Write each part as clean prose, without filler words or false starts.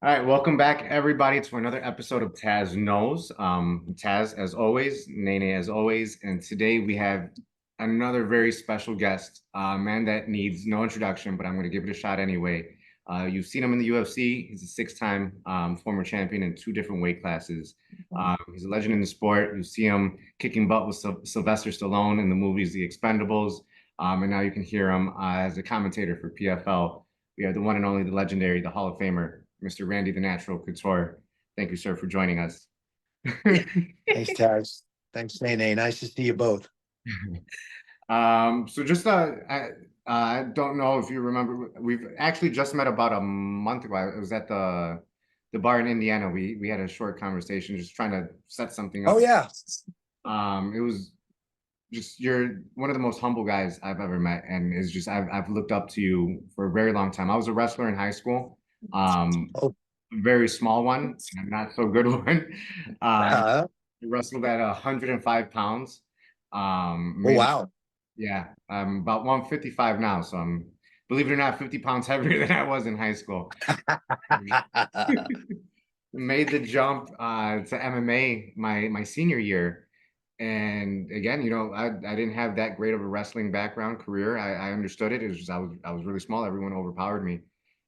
All right, welcome back everybody to another episode of Tazz Knows. Taz as always, Nene as always, and today we have another very special guest, a man that needs no introduction, but I'm going to give it a shot anyway. You've seen him in the UFC. He's a six-time former champion in two different weight classes. He's a legend in the sport. You see him kicking butt with Sylvester Stallone in the movies The Expendables, and now you can hear him as a commentator for PFL. We have the one and only, the legendary, the Hall of Famer, Mr. Randy the Natural Couture. Thank you, sir, for joining us. Thanks, Taz. Thanks, Nene. Nice to see you both. So just I don't know if you remember, we've actually just met about a month ago. It was at the bar in Indiana. We had a short conversation, just trying to set something Oh up. yeah. It was just you're one of the most humble guys I've ever met, and is just I've looked up to you for a very long time. I was a wrestler in high school. Oh, A very small one, and a not so good one. Um, uh, wrestled at 105 pounds. oh Made wow. Yeah, I'm about 155 now, so I'm, believe it or not, 50 pounds heavier than I was in high school. Made the jump to MMA my senior year. And again, I didn't have that great of a wrestling background career. I understood it. It was just I was really small. Everyone overpowered me.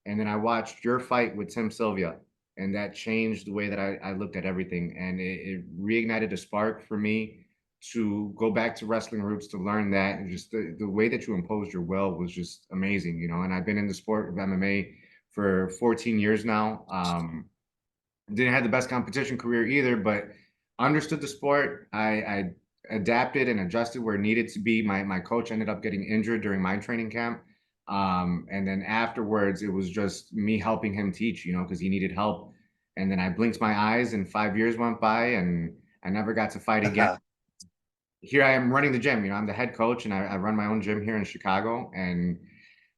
And then I watched your fight with Tim Sylvia, and that changed the way that I looked at everything. And it reignited a spark for me to go back to wrestling roots, to learn that, and just the way that you imposed your will was just amazing, And I've been in the sport of MMA for 14 years now. Didn't have the best competition career either, but understood the sport. I adapted and adjusted where needed to be. My coach ended up getting injured during my training camp. And then afterwards, it was just me helping him teach, because he needed help. And then I blinked my eyes, and 5 years went by, and I never got to fight again. Here I am running the gym. I'm the head coach, and I run my own gym here in Chicago. And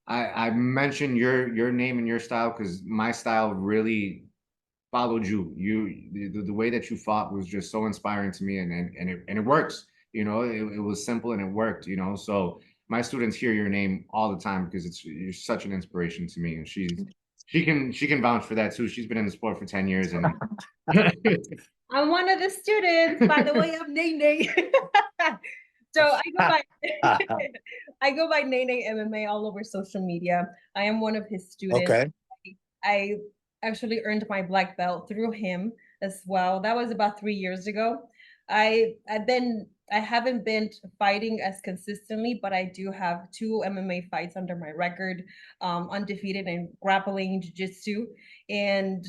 I mentioned your name and your style because my style really followed you. The way that you fought was just so inspiring to me, and it works. It was simple and it worked. So my students hear your name all the time because you're such an inspiration to me, and she can vouch for that too. She's been in the sport for 10 years, and I'm one of the students, by the way. I'm Nene. So I go by Nene MMA all over social media. I am one of his students. Okay. I actually earned my black belt through him as well. That was about 3 years ago. I haven't been fighting as consistently, but I do have two MMA fights under my record, undefeated in grappling, jiu-jitsu, and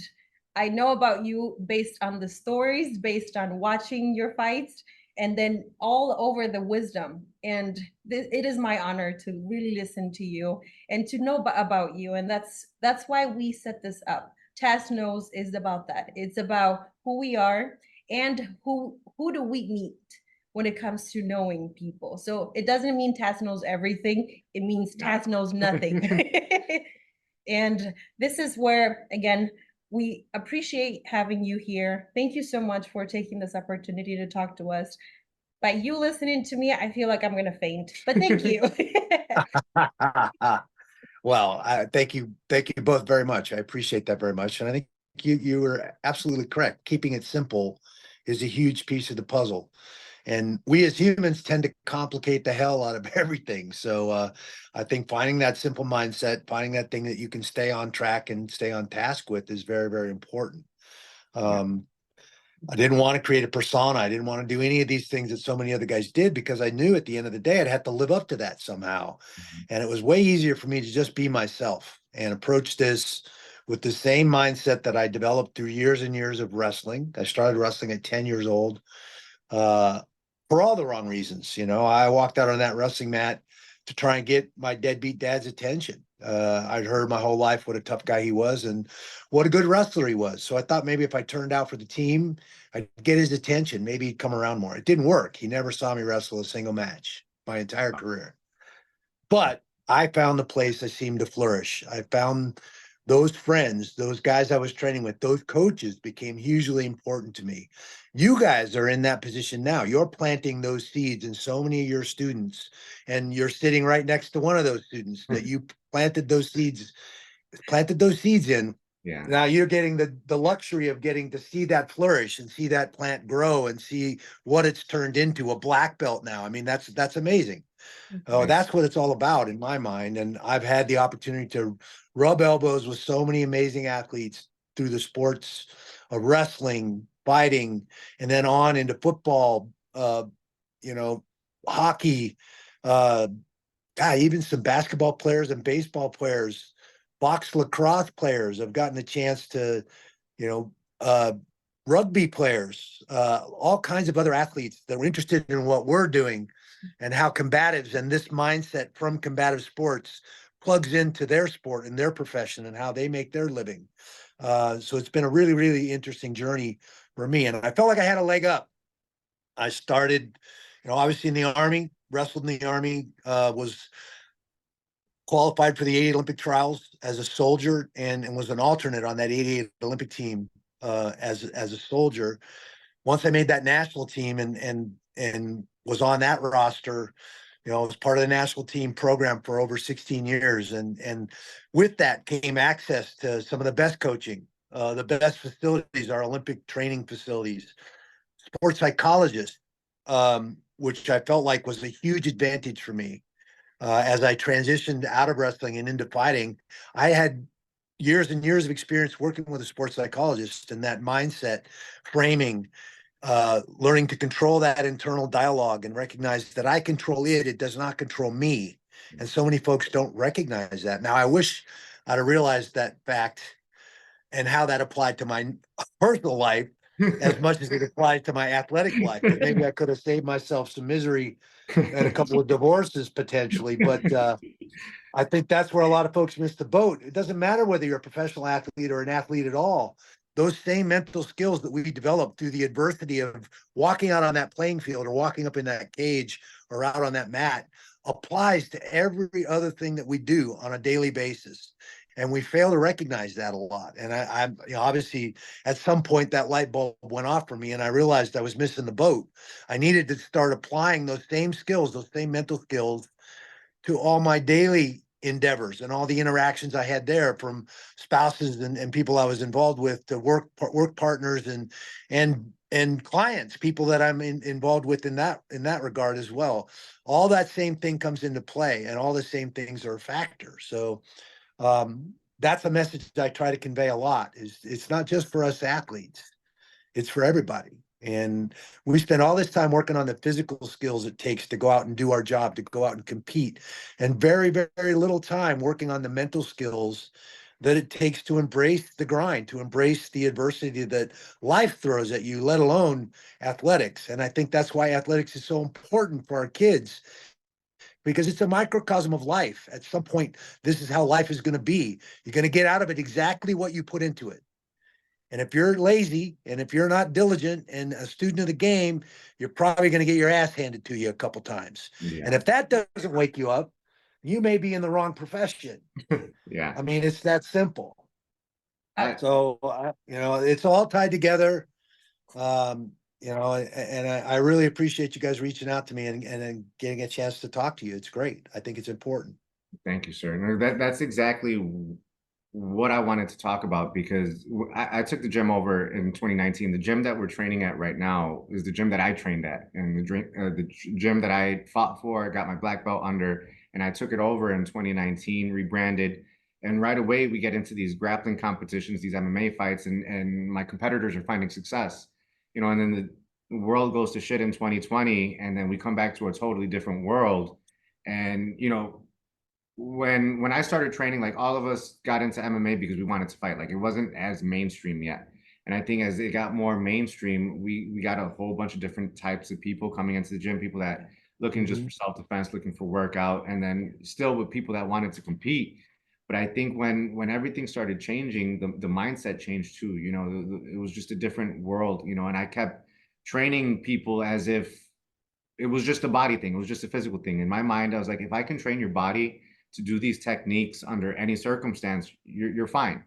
I know about you based on the stories, based on watching your fights, and then all over the wisdom. And it is my honor to really listen to you and to know about you. And that's why we set this up. Tazz Knows is about that. It's about who we are and who do we meet when it comes to knowing people. So it doesn't mean Tazz knows everything. It means Tazz knows nothing. And this is where, again, we appreciate having you here. Thank you so much for taking this opportunity to talk to us. By you listening to me, I feel like I'm going to faint, but thank you. Well, thank you both very much. I appreciate that very much, and I think you were absolutely correct. Keeping it simple is a huge piece of the puzzle, and we as humans tend to complicate the hell out of everything. So I think finding that simple mindset, finding that thing that you can stay on track and stay on task with is very, very important. I didn't want to create a persona. I didn't want to do any of these things that so many other guys did, because I knew at the end of the day, I'd have to live up to that somehow. And it was way easier for me to just be myself and approach this with the same mindset that I developed through years and years of wrestling. I started wrestling at 10 years old, for all the wrong reasons. I walked out on that wrestling mat to try and get my deadbeat dad's attention. I'd heard my whole life what a tough guy he was and what a good wrestler he was. So I thought maybe if I turned out for the team, I'd get his attention. Maybe he'd come around more. It didn't work. He never saw me wrestle a single match my entire career. But I found the place I seemed to flourish. I found those friends, those guys I was training with, those coaches became hugely important to me. You guys are in that position now. You're planting those seeds in so many of your students, and you're sitting right next to one of those students that you planted those seeds in Yeah. Now you're getting the luxury of getting to see that flourish and see that plant grow and see what it's turned into, a black belt now. I mean, that's amazing. Oh, Thank that's what it's all about in my mind. And I've had the opportunity to rub elbows with so many amazing athletes through the sports of wrestling, fighting, and then on into football, you know, hockey, uh, even some basketball players and baseball players, box lacrosse players. I've gotten a chance to, you know, rugby players, all kinds of other athletes that were interested in what we're doing and how combatives and this mindset from combative sports plugs into their sport and their profession and how they make their living. So it's been a really, really interesting journey for me. And I felt like I had a leg up. I started, obviously in the Army, wrestled in the Army, was qualified for the 88 Olympic trials as a soldier and was an alternate on that 88 Olympic team as a soldier. Once I made that national team and was on that roster, I was part of the national team program for over 16 years. And with that came access to some of the best coaching, the best facilities, our Olympic training facilities, sports psychologist, which I felt like was a huge advantage for me. As I transitioned out of wrestling and into fighting, I had years and years of experience working with a sports psychologist and that mindset framing, learning to control that internal dialogue and recognize that I control it. It does not control me. And so many folks don't recognize that. Now, I wish I'd have realized that fact and how that applied to my personal life as much as it applies to my athletic life, because maybe I could have saved myself some misery and a couple of divorces potentially. But I think that's where a lot of folks miss the boat. It doesn't matter whether you're a professional athlete or an athlete at all. Those same mental skills that we develop through the adversity of walking out on that playing field or walking up in that cage or out on that mat applies to every other thing that we do on a daily basis. And we fail to recognize that a lot. And I obviously at some point that light bulb went off for me, and I realized I was missing the boat. I needed to start applying those same skills, those same mental skills, to all my daily endeavors and all the interactions I had there, from spouses and people I was involved with to work partners and clients, people that I'm involved with in that regard as well. All that same thing comes into play, and all the same things are a factor. So that's a message that I try to convey a lot. Is it's not just for us athletes, it's for everybody. And we spend all this time working on the physical skills it takes to go out and do our job, to go out and compete, and very, very little time working on the mental skills that it takes to embrace the grind, to embrace the adversity that life throws at you, let alone athletics. And I think that's why athletics is so important for our kids, because it's a microcosm of life. At some point, this is how life is going to be. You're going to get out of it exactly what you put into it. And if you're lazy and if you're not diligent and a student of the game, you're probably going to get your ass handed to you a couple times. Yeah. And if that doesn't wake you up, you may be in the wrong profession. Yeah. I mean, it's that simple. I, So, it's all tied together. And I really appreciate you guys reaching out to me and getting a chance to talk to you. It's great. I think it's important. Thank you, sir. No, that's exactly what I wanted to talk about, because I took the gym over in 2019. The gym that we're training at right now is the gym that I trained at, and the gym that I fought for, got my black belt under, and I took it over in 2019, rebranded. And right away, we get into these grappling competitions, these MMA fights, and my competitors are finding success, and then the world goes to shit in 2020, and then we come back to a totally different world. And when I started training, like all of us got into MMA because we wanted to fight. Like it wasn't as mainstream yet. And I think as it got more mainstream, we got a whole bunch of different types of people coming into the gym, people that looking just for self-defense, looking for workout, and then still with people that wanted to compete. But I think when everything started changing, the mindset changed too. It was just a different world, and I kept training people as if it was just a body thing. It was just a physical thing. In my mind, I was like, if I can train your body to do these techniques under any circumstance, you're fine,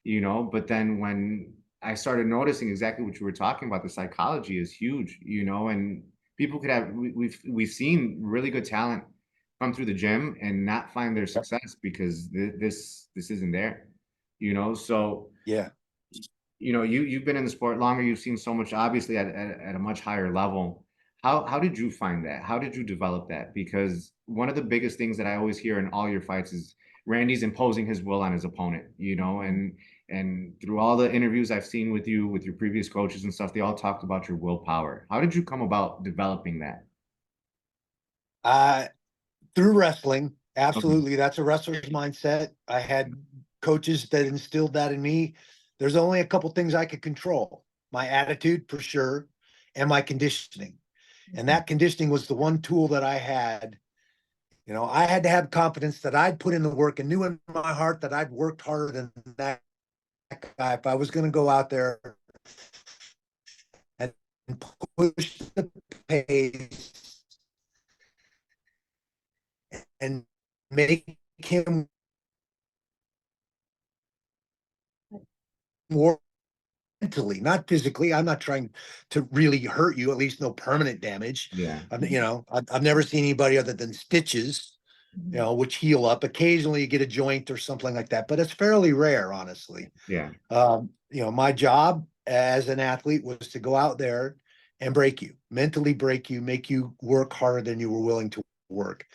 But then when I started noticing exactly what you were talking about, the psychology is huge, and people could have we've seen really good talent come through the gym and not find their success because this isn't there. you know? So, Yeah. you know, you've been in the sport longer, you've seen so much, obviously at a much higher level. How did you find that? How did you develop that? Because one of the biggest things that I always hear in all your fights is Randy's imposing his will on his opponent, you know, and through all the interviews I've seen with you, with your previous coaches and stuff, they all talked about your willpower. How did you come about developing that? Uh, through wrestling, Okay. absolutely. That's a wrestler's mindset. I had coaches that instilled that in me. There's only a couple things I could control: my attitude for sure, and my conditioning. And that conditioning was the one tool that I had. You know, I had to have confidence that I'd put in the work and knew in my heart that I'd worked harder than that guy if I was going to go out there and push the pace and make him more mentally, not physically. I'm not trying to really hurt you, at least no permanent damage. Yeah. You know, I've never seen anybody other than stitches, you know, which heal up. Occasionally you get a joint or something like that, but it's fairly rare, honestly. Yeah. You know, my job as an athlete was to go out there and break you, mentally break you, make you work harder than you were willing to work.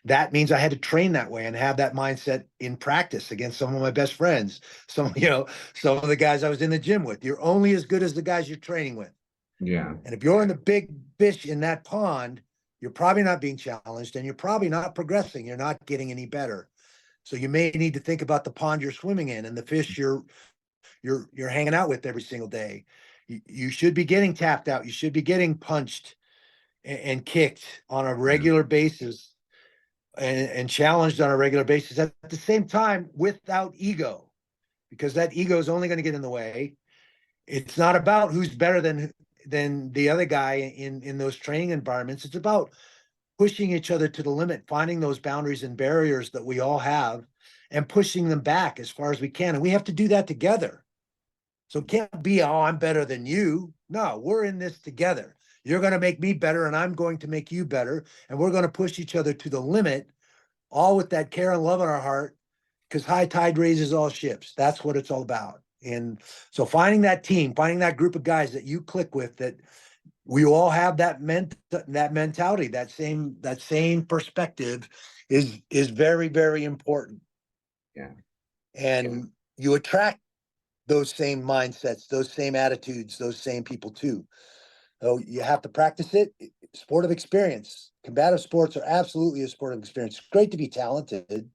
That means I had to train that way and have that mindset in practice against some of my best friends. Some, you know, some of the guys I was in the gym with. You're only as good as the guys you're training with. Yeah. And if you're in the big fish in that pond, you're probably not being challenged and you're probably not progressing. You're not getting any better. So you may need to think about the pond you're swimming in and the fish you're hanging out with every single day. You should be getting tapped out. You should be getting punched and kicked on a Yeah. regular basis and challenged on a regular basis at the same time without ego, because that ego is only going to get in the way. It's not about who's better than the other guy in those training environments. It's about pushing each other to the limit, finding those boundaries and barriers that we all have and pushing them back as far as we can. And we have to do that together. So it can't be, oh, I'm better than you. No, we're in this together. You're going to make me better, and I'm going to make you better. And we're going to push each other to the limit, all with that care and love in our heart, because high tide raises all ships. That's what it's all about. And so finding that team, finding that group of guys that you click with, that we all have that mentality, that same perspective is very, very important. Yeah. And you attract those same mindsets, those same attitudes, those same people too. So you have to practice it. Sport of experience. Combative sports are absolutely a sport of experience. It's great to be talented,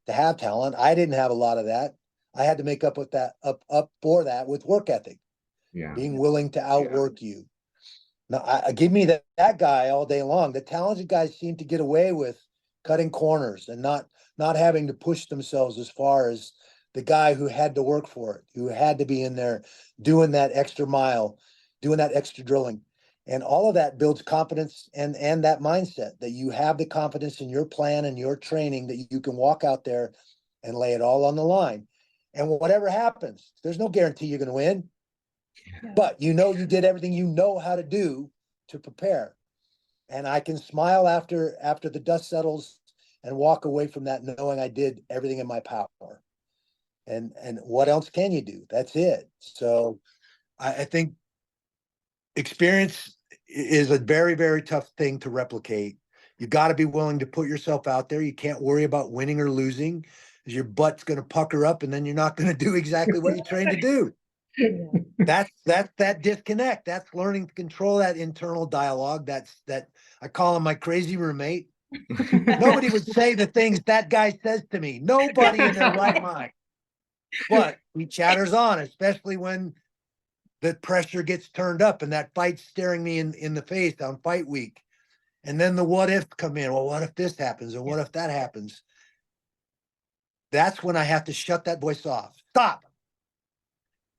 to have talent. I didn't have a lot of that. I had to make up with that up for that with work ethic, Yeah. being willing to outwork you. Now, give me that guy all day long. The talented guys seem to get away with cutting corners and not having to push themselves as far as the guy who had to work for it, who had to be in there doing that extra mile, doing that extra drilling. And all of that builds confidence and that mindset that you have the confidence in your plan and your training that you can walk out there and lay it all on the line. And whatever happens, there's no guarantee you're going to win. But you know you did everything you know how to do to prepare. And I can smile after the dust settles and walk away from that knowing I did everything in my power. And what else can you do? That's it. So I think experience is a very, very tough thing to replicate. You got to be willing to put yourself out there. You can't worry about winning or losing, because your butt's going to pucker up and then you're not going to do exactly what you trained to do. That's that disconnect. That's learning to control that internal dialogue. That I call him my crazy roommate. Nobody would say the things that guy says to me. Nobody in their right mind. But he chatters on, especially when the pressure gets turned up and that fight's staring me in the face on fight week. And then the what if come in. Well, what if this happens? And what if that happens? That's when I have to shut that voice off. Stop.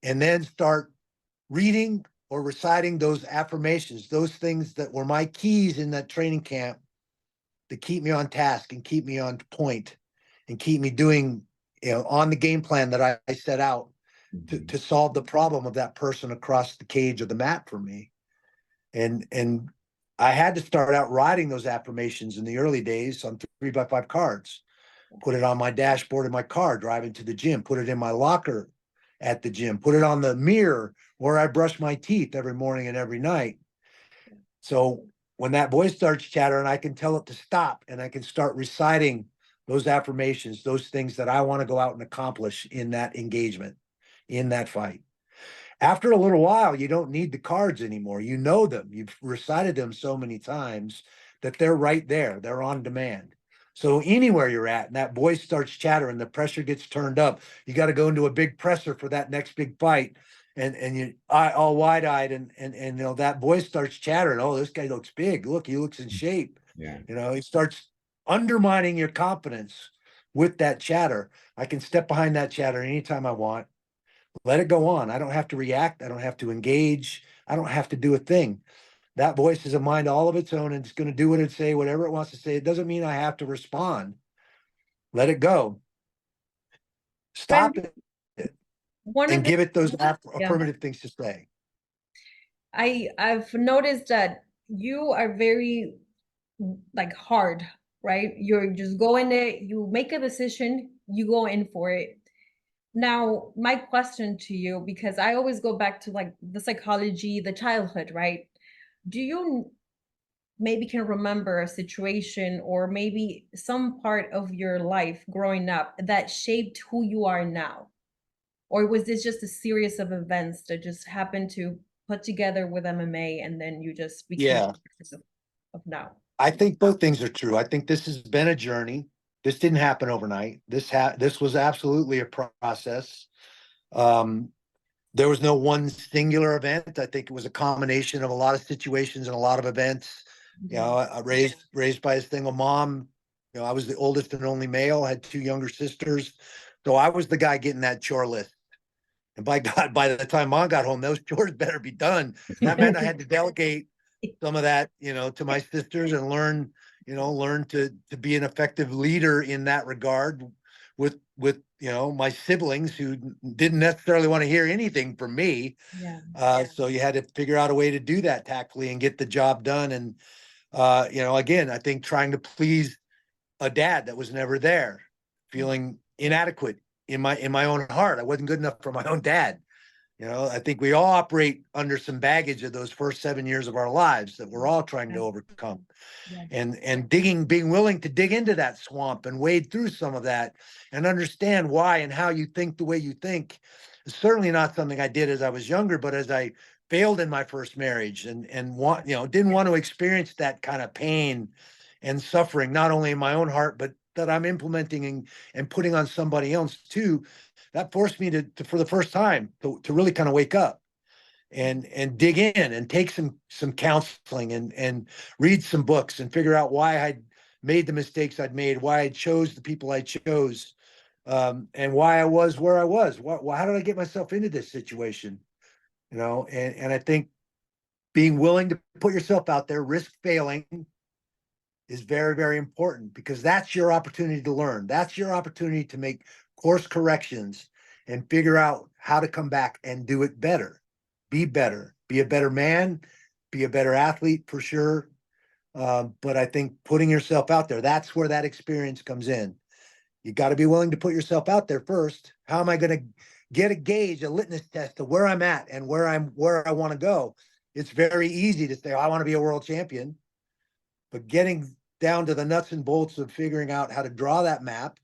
And then start reading or reciting those affirmations, those things that were my keys in that training camp to keep me on task and keep me on point and keep me doing, on the game plan that I set out to solve the problem of that person across the cage or the mat for me. And I had to start out writing those affirmations in the early days on 3x5 cards. put it on my dashboard in my car driving to the gym, put it in my locker at the gym, put it on the mirror where I brush my teeth every morning and every night. So when that voice starts chattering, I can tell it to stop, and I can start reciting those affirmations, those things that I want to go out and accomplish in that engagement, in that fight. After a little while, you don't need the cards anymore. You know them. You've recited them so many times that they're right there. They're on demand. So anywhere you're at and that voice starts chattering, the pressure gets turned up. You got to go into a big presser for that next big fight. And you all wide-eyed and you know that voice starts chattering. Oh, this guy looks big. Look, he looks in shape. Yeah. You know, he starts undermining your confidence with that chatter. I can step behind that chatter anytime I want. Let it go on. I don't have to react. I don't have to engage. I don't have to do a thing. That voice is a mind all of its own, and it's going to do what it say, whatever it wants to say. It doesn't mean I have to respond. Let it go. Stop Brandon, it one of and the give it those yeah, affirmative things to say. I've noticed that you are very like hard, right? You're just going there, you make a decision, you go in for it. Now, my question to you, because I always go back to like the psychology, the childhood, right? Do you maybe can remember a situation or maybe some part of your life growing up that shaped who you are now? Or was this just a series of events that just happened to put together with MMA and then you just became Yeah, the person of now? I think both things are true. I think this has been a journey. This didn't happen overnight. This was absolutely a process. Um, there was no one singular event. I think it was a combination of a lot of situations and a lot of events. You know, I raised by a single mom. You know, I was the oldest and only male, had two younger sisters. So I was the guy getting that chore list. And by God, by the time mom got home, those chores better be done. That meant I had to delegate some of that, you know, to my sisters and learn to be an effective leader in that regard with you know my siblings who didn't necessarily want to hear anything from me. Yeah. So you had to figure out a way to do that tactfully and get the job done. And you know, again, I think trying to please a dad that was never there, feeling inadequate in my own heart. I wasn't good enough for my own dad. You know, I think we all operate under some baggage of those first 7 years of our lives that we're all trying to overcome. Yes. And being willing to dig into that swamp and wade through some of that and understand why and how you think the way you think is certainly not something I did as I was younger, but as I failed in my first marriage and didn't want to experience that kind of pain and suffering, not only in my own heart, but that I'm implementing and putting on somebody else too. That forced me to for the first time to really kind of wake up and dig in and take some counseling and read some books and figure out why I'd made the mistakes I'd made, why I chose the people I chose, and why I was where I was. How did I get myself into this situation? You know, and I think being willing to put yourself out there, risk failing, is very, very important because that's your opportunity to learn. That's your opportunity to make course corrections and figure out how to come back and do it better. Be better, be a better man, be a better athlete for sure. But I think putting yourself out there, that's where that experience comes in. You got to be willing to put yourself out there first. How am I going to get a gauge, a litmus test of where I'm at and where I want to go? It's very easy to say, oh, I want to be a world champion. But getting down to the nuts and bolts of figuring out how to draw that map,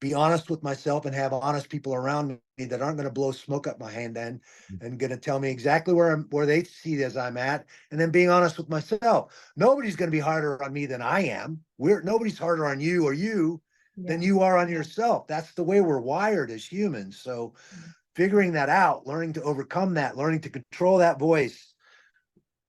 be honest with myself and have honest people around me that aren't going to blow smoke up my hand and going to tell me exactly where they see it as I'm at. And then being honest with myself. Nobody's going to be harder on me than I am. Nobody's harder on you or you than you are on yourself. That's the way we're wired as humans. So figuring that out, learning to overcome that, learning to control that voice,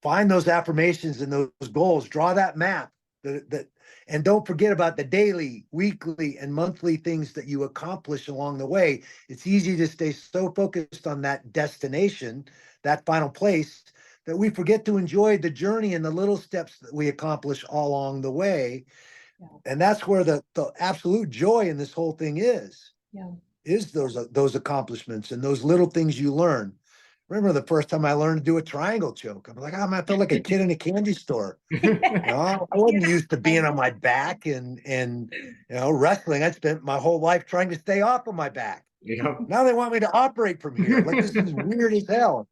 find those affirmations and those goals, draw that map and don't forget about the daily, weekly, and monthly things that you accomplish along the way. It's easy to stay so focused on that destination, that final place, that we forget to enjoy the journey and the little steps that we accomplish all along the way. Yeah. And that's where the absolute joy in this whole thing is those accomplishments and those little things you learn. remember the first time I learned to do a triangle choke. I'm like, I felt like a kid in a candy store. I wasn't used to being on my back and wrestling. I spent my whole life trying to stay off of my back. Yep. Now they want me to operate from here. Like, this is weird as hell.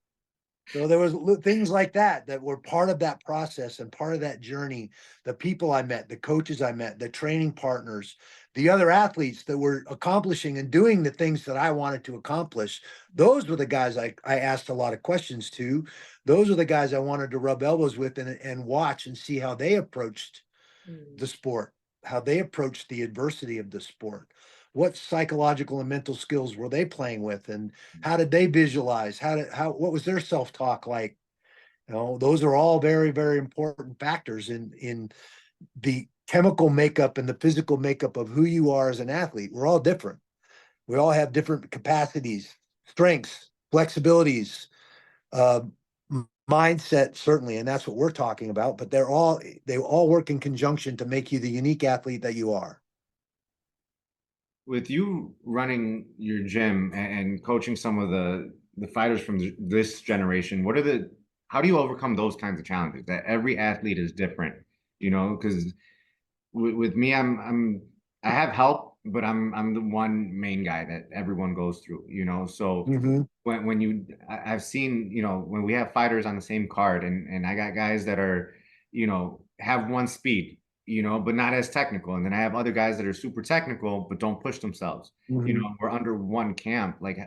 So there was things like that were part of that process and part of that journey. The people I met, the coaches I met, the training partners, the other athletes that were accomplishing and doing the things that I wanted to accomplish. Those were the guys I asked a lot of questions to. Those are the guys I wanted to rub elbows with and watch and see how they approached the sport, how they approached the adversity of the sport. What psychological and mental skills were they playing with, and how did they visualize? What was their self-talk like? Those are all very, very important factors in the chemical makeup and the physical makeup of who you are as an athlete. We're all different. We all have different capacities, strengths, flexibilities, mindset, certainly, and that's what we're talking about. But they all work in conjunction to make you the unique athlete that you are. With you running your gym and coaching some of the fighters from this generation, how do you overcome those kinds of challenges? That every athlete is different, because with me, I have help, but I'm the one main guy that everyone goes through, So I've seen, when we have fighters on the same card, and I got guys that are, have one speed, but not as technical, and then I have other guys that are super technical but don't push themselves. We're under one camp. Like,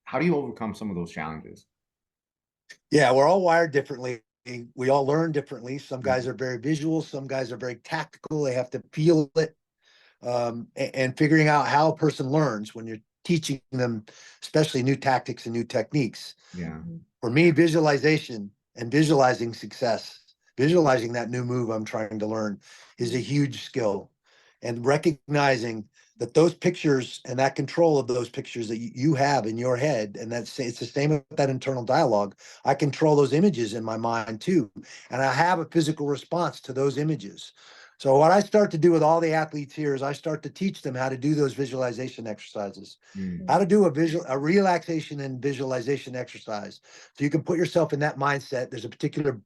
how do you overcome some of those challenges? Yeah, we're all wired differently. We all learn differently. Some guys are very visual, some guys are very tactical. They have to feel it. And figuring out how a person learns when you're teaching them, especially new tactics and new techniques. Yeah. For me, visualization and visualizing success, visualizing that new move I'm trying to learn is a huge skill. And recognizing that those pictures and that control of those pictures that you have in your head, and it's the same with that internal dialogue. I control those images in my mind too, and I have a physical response to those images. So what I start to do with all the athletes here is I start to teach them how to do those visualization exercises, how to do a relaxation and visualization exercise. So you can put yourself in that mindset. There's a particular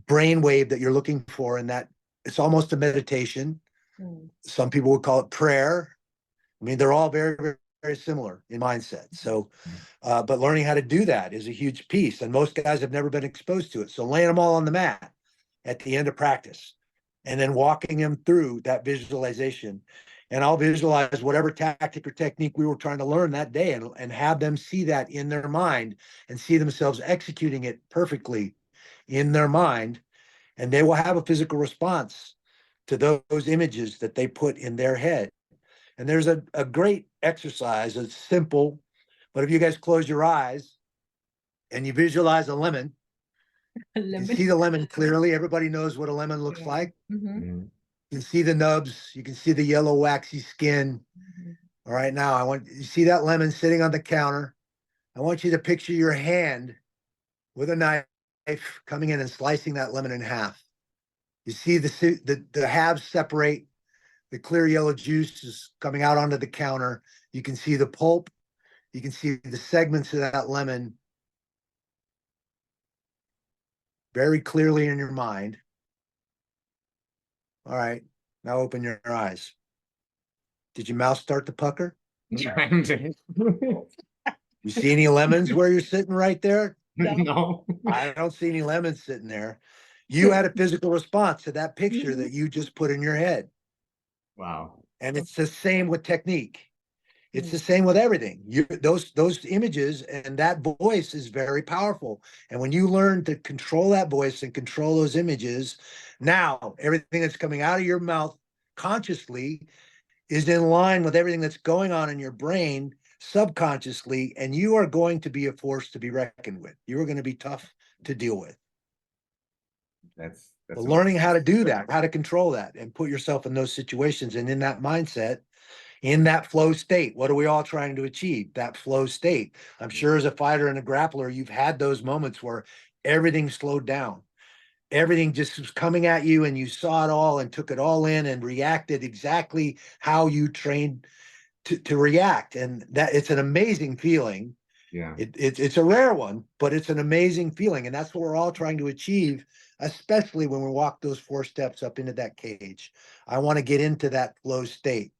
brain wave that you're looking for in that. It's almost a meditation. Some people would call it prayer. I mean, they're all very, very, very similar in mindset. So, but learning how to do that is a huge piece. And most guys have never been exposed to it. So laying them all on the mat at the end of practice and then walking them through that visualization. And I'll visualize whatever tactic or technique we were trying to learn that day and have them see that in their mind and see themselves executing it perfectly in their mind. And they will have a physical response to those images that they put in their head. And there's a great exercise. It's simple, but if you guys close your eyes and you visualize a lemon, you see the lemon clearly. Everybody knows what a lemon looks like. You can see the nubs. You can see the yellow waxy skin. All right, now you see that lemon sitting on the counter. I want you to picture your hand with a knife coming in and slicing that lemon in half. You see the halves separate. The clear yellow juice is coming out onto the counter. You can see the pulp. You can see the segments of that lemon very clearly in your mind. All right, now open your eyes. Did your mouth start to pucker? You see any lemons where you're sitting right there? No. I don't see any lemons sitting there. You had a physical response to that picture that you just put in your head. Wow. And it's the same with technique. It's the same with everything. Those images and that voice is very powerful. And when you learn to control that voice and control those images, now everything that's coming out of your mouth consciously is in line with everything that's going on in your brain subconsciously, and you are going to be a force to be reckoned with. You are going to be tough to deal with. That's learning how to do that, how to control that, and put yourself in those situations and in that mindset, in that flow state. What are we all trying to achieve? That flow state. I'm sure as a fighter and a grappler, you've had those moments where everything slowed down. Everything just was coming at you and you saw it all and took it all in and reacted exactly how you trained to react. And that it's an amazing feeling. Yeah. It's a rare one, but it's an amazing feeling. And that's what we're all trying to achieve, especially when we walk those 4 steps up into that cage. I want to get into that flow state.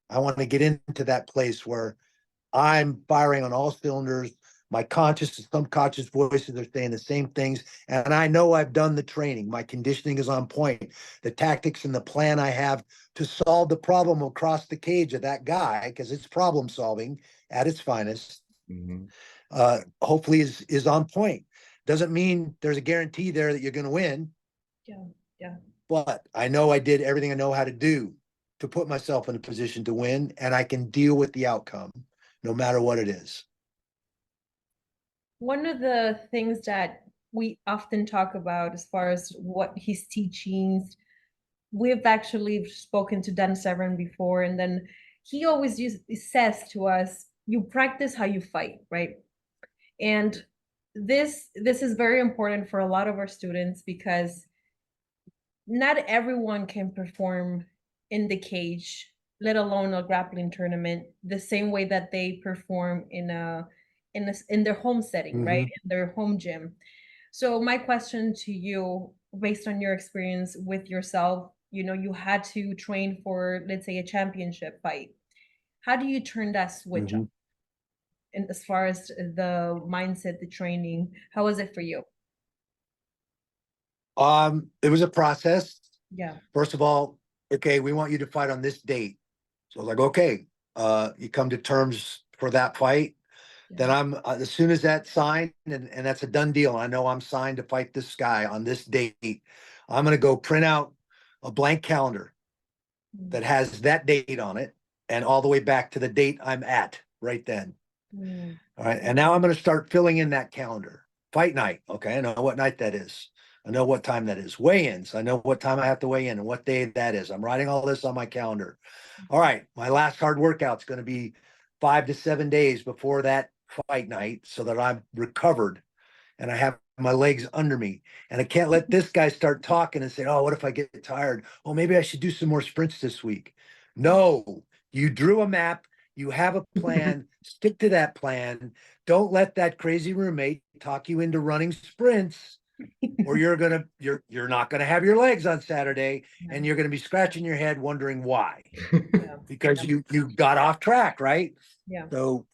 I want to get into that place where I'm firing on all cylinders. My conscious and subconscious voices are saying the same things. And I know I've done the training. My conditioning is on point. The tactics and the plan I have to solve the problem across the cage of that guy, because it's problem solving at its finest, Hmm. hopefully is on point. Doesn't mean there's a guarantee there that you're going to win. Yeah. Yeah. But I know I did everything I know how to do to put myself in a position to win, and I can deal with the outcome no matter what it is. One of the things that we often talk about as far as what his teachings, we've actually spoken to Dan Severn before, and then he always says to us, you practice how you fight, right? And this is very important for a lot of our students because not everyone can perform in the cage, let alone a grappling tournament, the same way that they perform in their home setting, right? Mm-hmm. In their home gym. So my question to you, based on your experience with yourself, you had to train for, let's say, a championship fight. How do you turn that switch Mm-hmm. on? And as far as the mindset, the training, how was it for you? It was a process. Yeah. First of all, okay, we want you to fight on this date. So I was like, okay, you come to terms for that fight. Yeah. Then I'm as soon as that's signed and that's a done deal. I know I'm signed to fight this guy on this date. I'm gonna go print out a blank calendar that has that date on it and all the way back to the date I'm at right then. Mm. All right. And now I'm going to start filling in that calendar. Fight night. Okay. I know what night that is. I know what time that is. Weigh-ins. I know what time I have to weigh in and what day that is. I'm writing all this on my calendar. All right. My last hard workout's going to be 5 to 7 days before that fight night so that I'm recovered and I have my legs under me. And I can't let this guy start talking and say, oh, what if I get tired? Oh, maybe I should do some more sprints this week. No, you drew a map, you have a plan, stick to that plan. Don't let that crazy roommate talk you into running sprints, or you're not gonna have your legs on Saturday and you're gonna be scratching your head wondering why. Yeah. Because you got off track, right? Yeah. So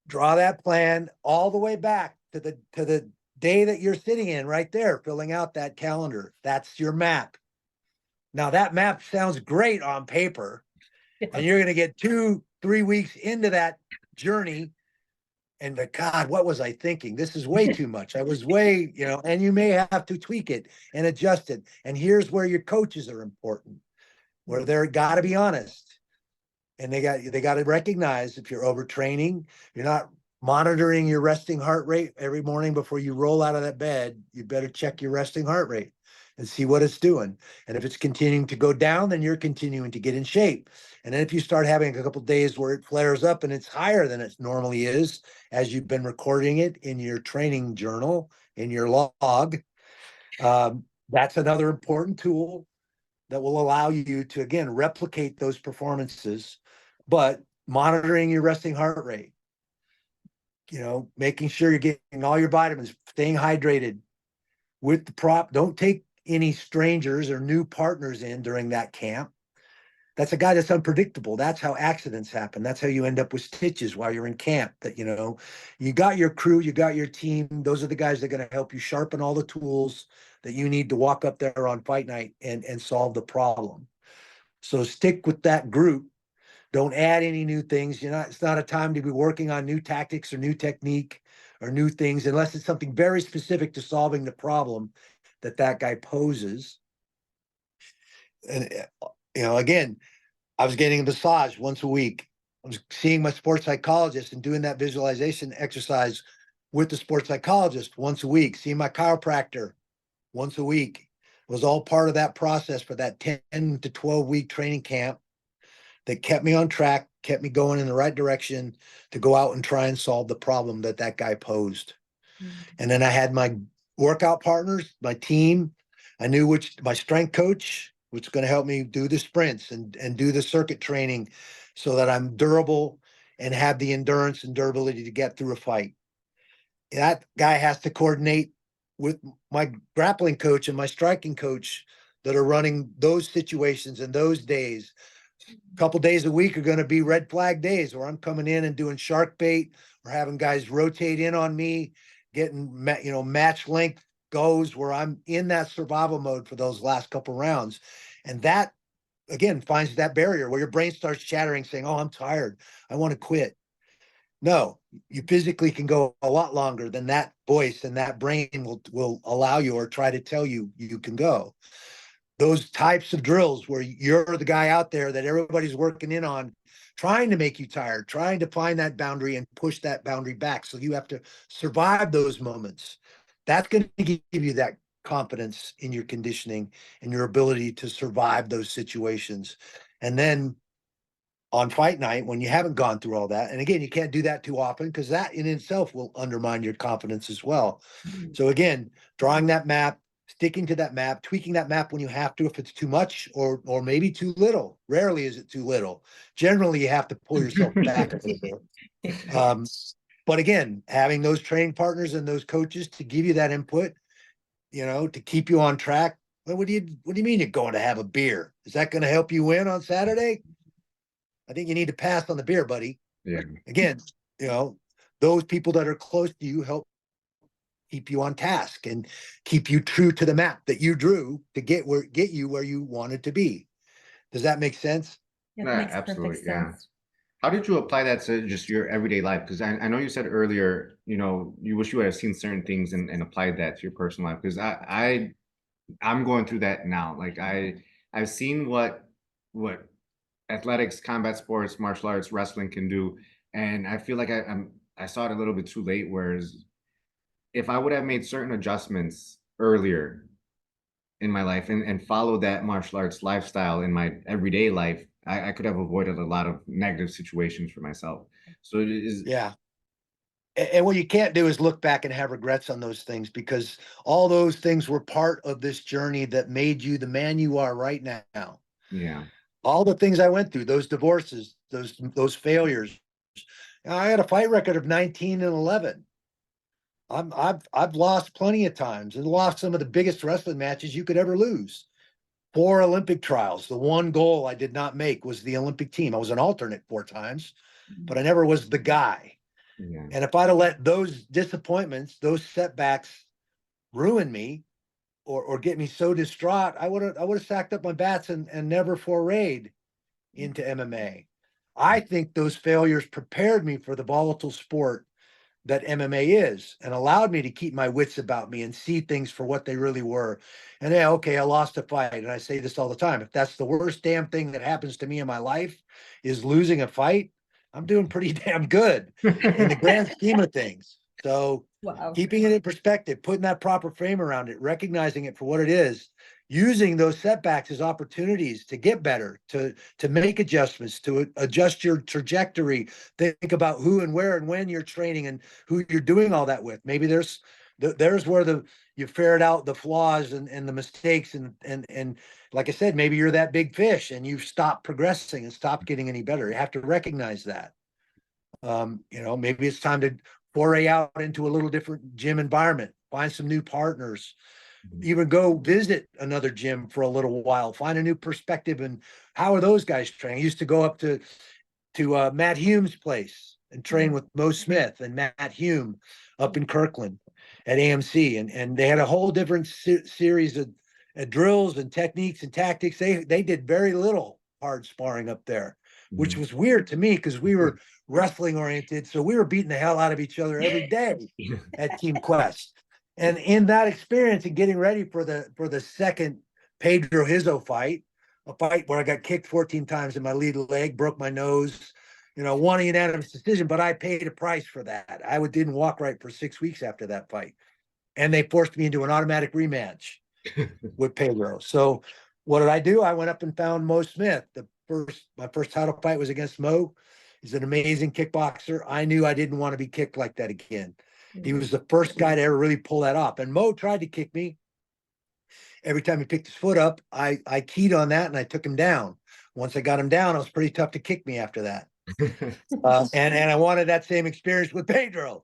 draw that plan all the way back to the day that you're sitting in right there, filling out that calendar. That's your map. Now that map sounds great on paper, and you're going to get 2-3 weeks into that journey. And God, what was I thinking? This is way too much. I was way, and you may have to tweak it and adjust it. And here's where your coaches are important, where they're got to be honest. And they got to recognize if you're overtraining, you're not monitoring your resting heart rate every morning before you roll out of that bed. You better check your resting heart rate and see what it's doing. And if it's continuing to go down, then you're continuing to get in shape. And then if you start having a couple of days where it flares up and it's higher than it normally is, as you've been recording it in your training journal, in your log, that's another important tool that will allow you to, again, replicate those performances, but monitoring your resting heart rate, making sure you're getting all your vitamins, staying hydrated with the prop. Don't take any strangers or new partners in during that camp. That's a guy that's unpredictable. That's how accidents happen. That's how you end up with stitches while you're in camp. That, you got your crew, you got your team. Those are the guys that are going to help you sharpen all the tools that you need to walk up there on fight night and solve the problem. So stick with that group. Don't add any new things. It's not a time to be working on new tactics or new technique or new things unless it's something very specific to solving the problem that guy poses. And again, I was getting a massage once a week. I was seeing my sports psychologist and doing that visualization exercise with the sports psychologist once a week. Seeing my chiropractor once a week. It was all part of that process for that 10 to 12 week training camp that kept me on track, kept me going in the right direction to go out and try and solve the problem that guy posed. And then I had my workout partners, my team. I knew my strength coach, which is going to help me do the sprints and do the circuit training so that I'm durable and have the endurance and durability to get through a fight. That guy has to coordinate with my grappling coach and my striking coach that are running those situations and those days. A couple days a week are going to be red flag days where I'm coming in and doing shark bait or having guys rotate in on me, getting match length goes where I'm in that survival mode for those last couple rounds. And that again finds that barrier where your brain starts chattering saying, oh, I'm tired, I want to quit. No, you physically can go a lot longer than that voice and that brain will allow you or try to tell you you can go. Those types of drills where you're the guy out there that everybody's working in on, trying to make you tired, trying to find that boundary and push that boundary back. So you have to survive those moments. That's going to give you that confidence in your conditioning and your ability to survive those situations. And then on fight night, when you haven't gone through all that, and again, you can't do that too often because that in itself will undermine your confidence as well. So again, drawing that map, sticking to that map, tweaking that map when you have to, if it's too much or maybe too little. Rarely is it too little. Generally, you have to pull yourself back a little bit. But again, having those training partners and those coaches to give you that input, to keep you on track. Well, what do you mean you're going to have a beer? Is that going to help you win on Saturday? I think you need to pass on the beer, buddy. Yeah. Again, those people that are close to you help keep you on task and keep you true to the map that you drew to get you where you wanted to be. Does that make sense? It Yeah, makes absolutely. perfect Yeah. sense. How did you apply that to just your everyday life? Because I know you said earlier, you wish you had seen certain things and applied that to your personal life. Because I'm going through that now. Like I've seen what athletics, combat sports, martial arts, wrestling can do, and I feel like I saw it a little bit too late. Whereas if I would have made certain adjustments earlier in my life and followed that martial arts lifestyle in my everyday life, I could have avoided a lot of negative situations for myself. So it is, Yeah. And what you can't do is look back and have regrets on those things because all those things were part of this journey that made you the man you are right now. yeah. All the things I went through, those divorces, those failures. I had a fight record of 19 and 11. I've lost plenty of times and lost some of the biggest wrestling matches you could ever lose. 4 Olympic trials. The one goal I did not make was the Olympic team. I was an alternate 4 times, but I never was the guy. Yeah. And if I'd have let those disappointments, those setbacks ruin me or get me so distraught, I would have sacked up my bats and never forayed into MMA. I think those failures prepared me for the volatile sport that MMA is and allowed me to keep my wits about me and see things for what they really were. And yeah, okay, I lost a fight. And I say this all the time. If that's the worst damn thing that happens to me in my life is losing a fight, I'm doing pretty damn good in the grand scheme of things. So Wow. keeping it in perspective, putting that proper frame around it, recognizing it for what it is, using those setbacks as opportunities to get better, to make adjustments, to adjust your trajectory, think about who and where and when you're training and who you're doing all that with. Maybe there's where you ferret out the flaws and the mistakes and like I said, maybe you're that big fish and you've stopped progressing and stopped getting any better. You have to recognize that. Maybe it's time to foray out into a little different gym environment, find some new partners, even go visit another gym for a little while, find a new perspective and how are those guys training. I used to go up to Matt Hume's place and train with Mo Smith and Matt Hume up in Kirkland at AMC, and they had a whole different series of drills and techniques and tactics. They did very little hard sparring up there, which was weird to me because we were wrestling oriented, so we were beating the hell out of each other every day at Team Quest. And in that experience and getting ready for the second Pedro Hizzo fight, a fight where I got kicked 14 times in my lead leg, broke my nose, won a unanimous decision, but I paid a price for that. I didn't walk right for 6 weeks after that fight. And they forced me into an automatic rematch with Pedro. So what did I do? I went up and found Mo Smith. My first title fight was against Mo. He's an amazing kickboxer. I knew I didn't want to be kicked like that again. He was the first guy to ever really pull that off. And Mo tried to kick me. Every time he picked his foot up, I keyed on that and I took him down. Once I got him down, it was pretty tough to kick me after that. And I wanted that same experience with Pedro.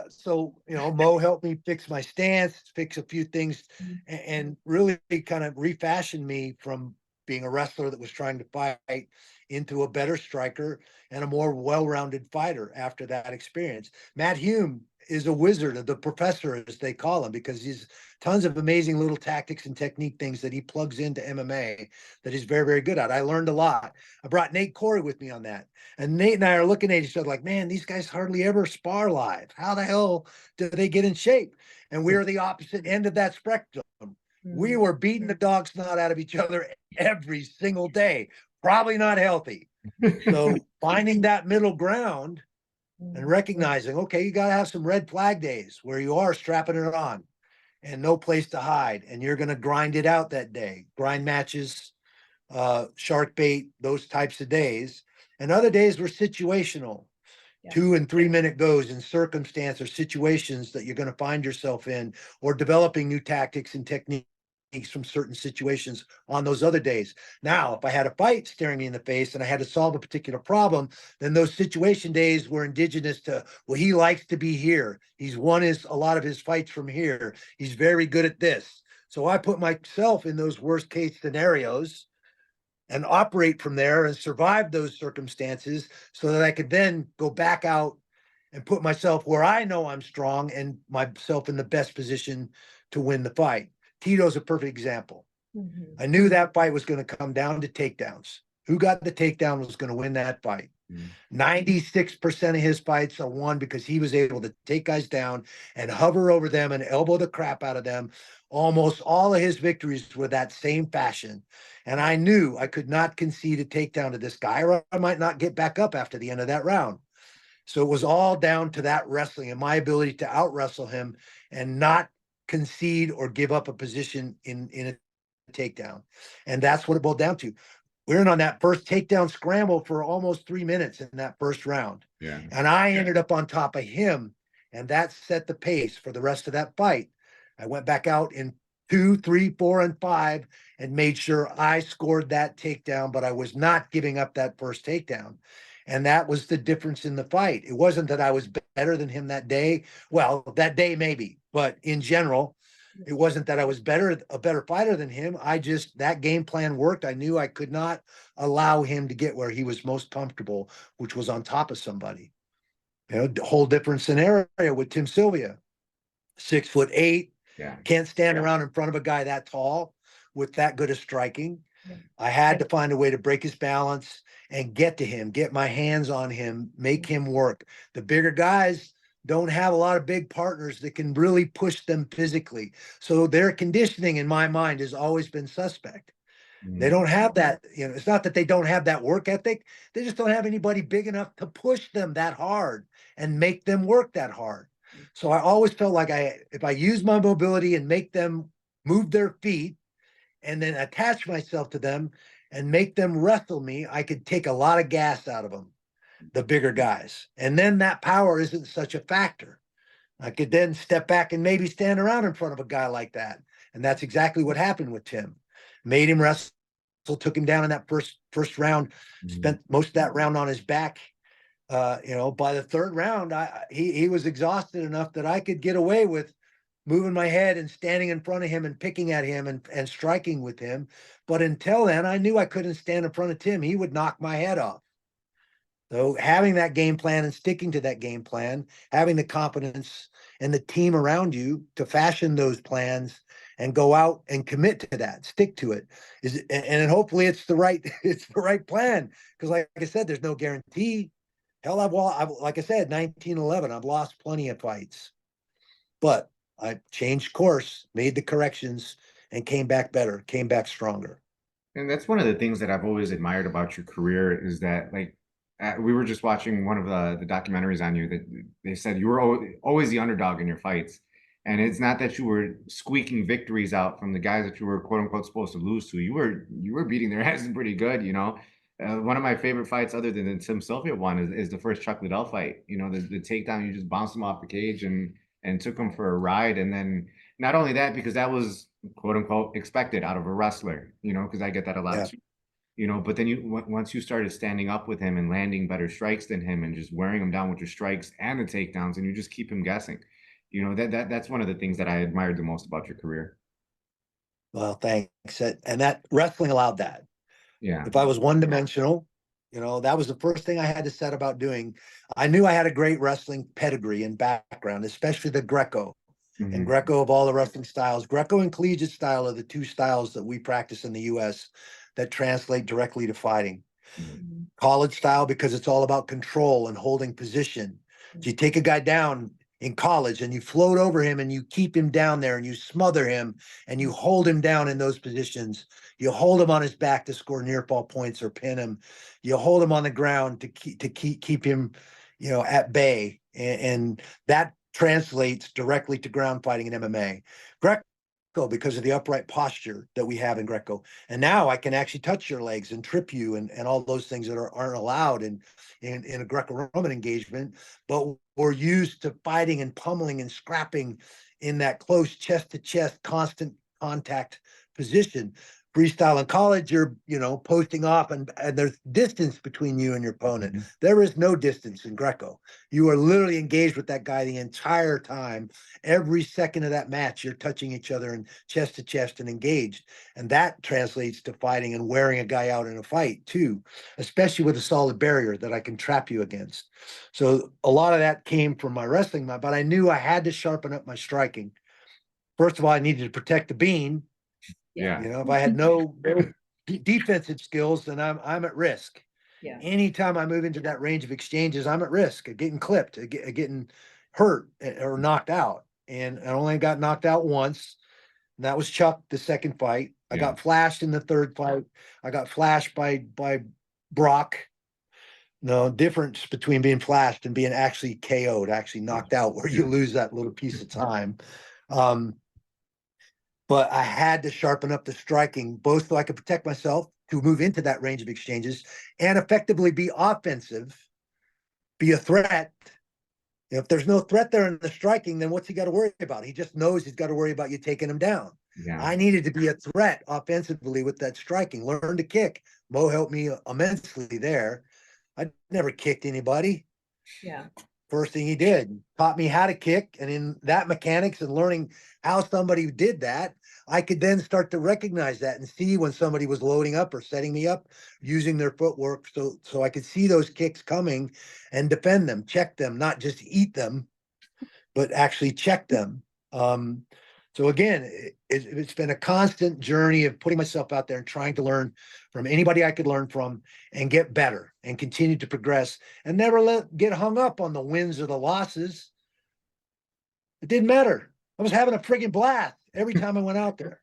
So Mo helped me fix my stance, fix a few things, and really kind of refashion me from being a wrestler that was trying to fight into a better striker and a more well-rounded fighter after that experience. Matt Hume is a wizard, the professor, as they call him, because he's tons of amazing little tactics and technique things that he plugs into MMA that he's very, very good at. I learned a lot. I brought Nate Corey with me on that. And Nate and I are looking at each other like, man, these guys hardly ever spar live. How the hell do they get in shape? And we're the opposite end of that spectrum. We were beating the dog snot out of each other every single day. Probably not healthy. So finding that middle ground and recognizing, okay, you got to have some red flag days where you are strapping it on and no place to hide. And you're going to grind it out that day, grind matches, shark bait, those types of days. And other days were situational, 2 and 3 minute goes in circumstance or situations that you're going to find yourself in, or developing new tactics and techniques from certain situations on those other days. Now, if I had a fight staring me in the face and I had to solve a particular problem, then those situation days were indigenous to, well, he likes to be here. He's won a lot of his fights from here. He's very good at this. So I put myself in those worst case scenarios and operate from there and survive those circumstances so that I could then go back out and put myself where I know I'm strong and myself in the best position to win the fight. Tito's a perfect example. I knew that fight was going to come down to takedowns. Who got the takedown was going to win that fight. 96% of his fights are won because he was able to take guys down and hover over them and elbow the crap out of them. Almost all of his victories were that same fashion. And I knew I could not concede a takedown to this guy, or I might not get back up after the end of that round. So it was all down to that wrestling and my ability to out wrestle him and not concede or give up a position in a takedown. And that's what it boiled down to. We're in on that first takedown scramble for almost 3 minutes in that first round. Yeah. And I ended up on top of him, and that set the pace for the rest of that fight. I went back out in 2, 3, 4, and 5 and made sure I scored that takedown, but I was not giving up that first takedown. And that was the difference in the fight. It wasn't that I was better than him that day. Well, that day maybe, but in general, it wasn't that I was a better fighter than him. That game plan worked. I knew I could not allow him to get where he was most comfortable, which was on top of somebody. Whole different scenario with Tim Sylvia, 6'8", can't stand around in front of a guy that tall with that good of striking. I had to find a way to break his balance and get to him, get my hands on him, make him work. The bigger guys don't have a lot of big partners that can really push them physically. So their conditioning, in my mind, has always been suspect. They don't have that, it's not that they don't have that work ethic. They just don't have anybody big enough to push them that hard and make them work that hard. So I always felt like if I use my mobility and make them move their feet and then attach myself to them and make them wrestle me, I could take a lot of gas out of them, the bigger guys. And then that power isn't such a factor. I could then step back and maybe stand around in front of a guy like that. And that's exactly what happened with Tim. Made him wrestle, took him down in that first round, spent most of that round on his back. By the third round, he was exhausted enough that I could get away with moving my head and standing in front of him and picking at him and striking with him. But until then, I knew I couldn't stand in front of Tim. He would knock my head off. So having that game plan and sticking to that game plan, having the confidence and the team around you to fashion those plans and go out and commit to that, stick to it, and hopefully it's the right plan. Because like I said, there's no guarantee. Hell, like I said, 1911, I've lost plenty of fights, but I changed course, made the corrections, and came back better, came back stronger. And that's one of the things that I've always admired about your career is that, like, we were just watching one of the documentaries on you that they said you were always the underdog in your fights. And it's not that you were squeaking victories out from the guys that you were quote unquote supposed to lose to. You were beating their asses pretty good, you know. One of my favorite fights, other than the Tim Sylvia one, is the first Chuck Liddell fight. You know, the takedown, you just bounced him off the cage and took him for a ride. And then not only that, because that was quote unquote expected out of a wrestler, you know, because I get that a lot too. but then once you started standing up with him and landing better strikes than him and just wearing him down with your strikes and the takedowns, and you just keep him guessing. That's one of the things that I admired the most about your career. Well, thanks. And that wrestling allowed that. Yeah. If I was one dimensional, that was the first thing I had to set about doing. I knew I had a great wrestling pedigree and background, especially the Greco. And Hmm. Greco, of all the wrestling styles, Greco and collegiate style are the two styles that we practice in the US that translate directly to fighting. Mhm. College style, because it's all about control and holding position. So you take a guy down in college and you float over him and you keep him down there and you smother him and you hold him down in those positions. You hold him on his back to score near fall points or pin him. You hold him on the ground to keep him, at bay. And that translates directly to ground fighting in MMA. Greco, because of the upright posture that we have in Greco. And now I can actually touch your legs and trip you and all those things that aren't allowed in a Greco-Roman engagement, but we're used to fighting and pummeling and scrapping in that close chest to chest, constant contact position. Freestyle in college, you're, posting off and there's distance between you and your opponent. Hmm. There is no distance in Greco. You are literally engaged with that guy the entire time. Every second of that match, you're touching each other and chest to chest and engaged. And that translates to fighting and wearing a guy out in a fight too, especially with a solid barrier that I can trap you against. So a lot of that came from my wrestling, but I knew I had to sharpen up my striking. First of all, I needed to protect the bean. Yeah. If I had no defensive skills, then I'm at risk. Yeah. Anytime I move into that range of exchanges, I'm at risk of getting clipped, of getting hurt or knocked out. And I only got knocked out once. And that was Chuck, the second fight. I Yeah. got flashed in the third fight. I got flashed by Brock. No difference between being flashed and being actually KO'd, actually knocked out, where you lose that little piece of time. Um, but I had to sharpen up the striking, both so I could protect myself to move into that range of exchanges and effectively be offensive, be a threat. If there's no threat there in the striking, then what's he got to worry about? He just knows he's got to worry about you taking him down. Yeah. I needed to be a threat offensively with that striking, learn to kick. Mo helped me immensely there. I never kicked anybody. Yeah. First thing he did, taught me how to kick. And in that mechanics and learning how somebody did that, I could then start to recognize that and see when somebody was loading up or setting me up using their footwork. So I could see those kicks coming and defend them, check them, not just eat them, but actually check them. So again, it's been a constant journey of putting myself out there and trying to learn from anybody I could learn from and get better and continue to progress and never get hung up on the wins or the losses. It didn't matter. I was having a friggin' blast every time I went out there.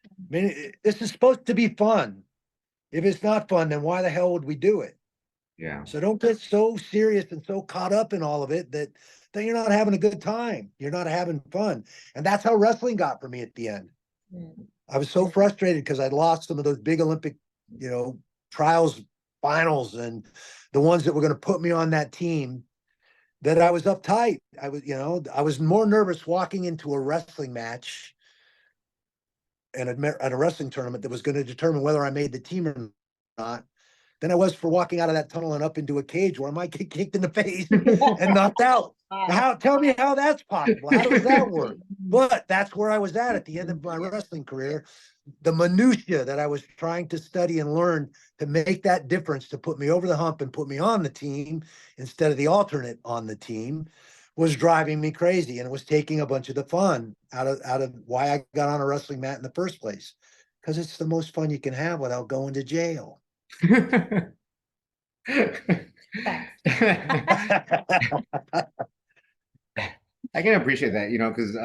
I mean, this is supposed to be fun. If it's not fun, then why the hell would we do it? Yeah. So don't get so serious and so caught up in all of it that you're not having a good time. You're not having fun. And that's how wrestling got for me at the end. I was so frustrated because I'd lost some of those big Olympic, trials, finals, and the ones that were going to put me on that team, that I was uptight. I was more nervous walking into a wrestling match and at a wrestling tournament that was going to determine whether I made the team or not than I was for walking out of that tunnel and up into a cage where I might get kicked in the face and knocked out. Tell me how that's possible. How does that work? But that's where I was at the end of my wrestling career. The minutia that I was trying to study and learn to make that difference, to put me over the hump and put me on the team instead of the alternate on the team, was driving me crazy, and it was taking a bunch of the fun out of why I got on a wrestling mat in the first place. Because it's the most fun you can have without going to jail. Facts. I can appreciate that, because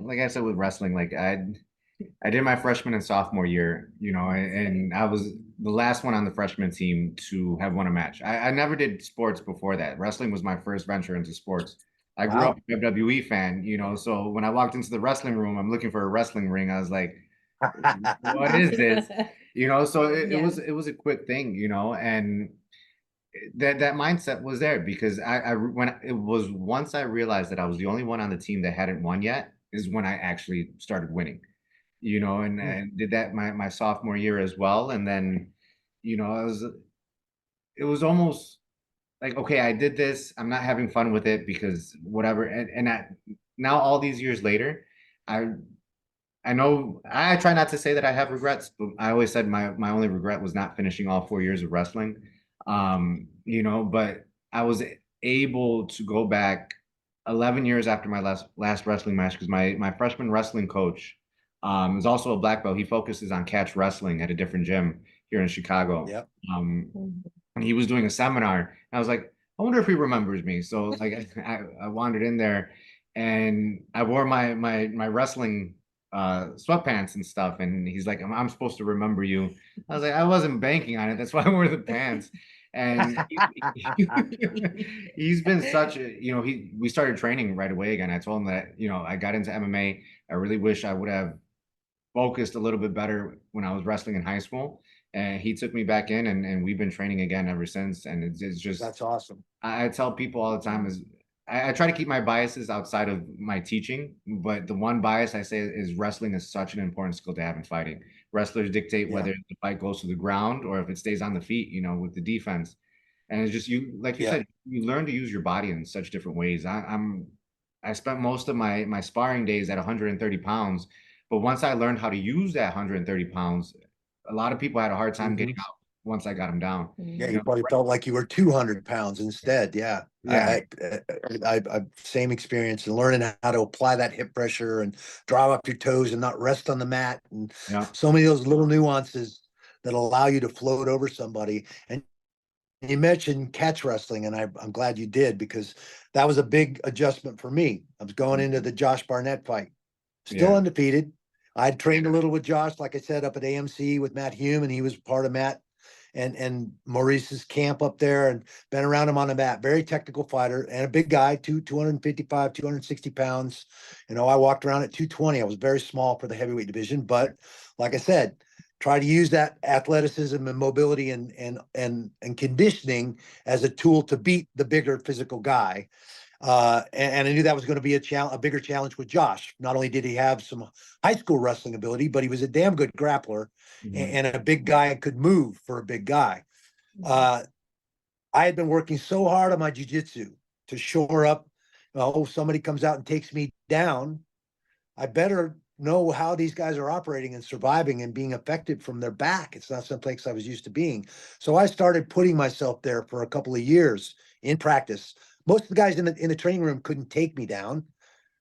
like I said with wrestling, like I did my freshman and sophomore year, and I was the last one on the freshman team to have won a match. I never did sports before that. Wrestling was my first venture into sports. I grew up a WWE fan, so when I walked into the wrestling room, I'm looking for a wrestling ring. I was like, what is this? So it was a quick thing, and that mindset was there because I when it was once I realized that I was the only one on the team that hadn't won yet is when I actually started winning, and did that my sophomore year as well. And then you know, it was almost like, okay, I did this. I'm not having fun with it because whatever. Now all these years later, I I know I try not to say that I have regrets, but I always said my only regret was not finishing all 4 years of wrestling. But I was able to go back 11 years after my last wrestling match because my freshman wrestling coach is also a black belt. He focuses on catch wrestling at a different gym here in Chicago. Yep. Mhm. And he was doing a seminar. And I was like, I wonder if he remembers me. So like I wandered in there and I wore my wrestling sweatpants and stuff. And he's like, I'm supposed to remember you. I was like, I wasn't banking on it. That's why I wore the pants. And he's been such a, we started training right away again. I told him that, I got into MMA. I really wish I would have focused a little bit better when I was wrestling in high school. And he took me back in, and we've been training again ever since. And it's just, That's awesome. I tell people all the time is I try to keep my biases outside of my teaching, but the one bias I say is wrestling is such an important skill to have in fighting. Wrestlers dictate Yeah. whether the fight goes to the ground or if it stays on the feet, with the defense. And it's just like you Yeah. said, you learn to use your body in such different ways. I spent most of my sparring days at 130 pounds, but once I learned how to use that 130 pounds, a lot of people had a hard time Mhm. getting out once I got them down. Yeah, Mhm. you probably felt like you were 200 pounds instead. Yeah. Yeah, I same experience and learning how to apply that hip pressure and draw up your toes and not rest on the mat and yeah, so many of those little nuances that allow you to float over somebody. And you mentioned catch wrestling, and I'm glad you did because that was a big adjustment for me. I was going into the Josh Barnett fight, still yeah, undefeated. I'd trained a little with Josh, like I said, up at AMC with Matt Hume, and he was part of Matt and Maurice's camp up there and been around him on the mat. Very technical fighter and a big guy, 255, 260 pounds. I walked around at 220. I was very small for the heavyweight division, but like I said, try to use that athleticism and mobility and conditioning as a tool to beat the bigger physical guy. And I knew that was going to be a bigger challenge with Josh. Not only did he have some high school wrestling ability, but he was a damn good grappler mhm, and a big guy and could move for a big guy. Uh, I had been working so hard on my jujitsu to shore up. Oh, somebody comes out and takes me down. I better know how these guys are operating and surviving and being effective from their back. It's not someplace I was used to being. So I started putting myself there for a couple of years in practice. Most of the guys in the training room couldn't take me down.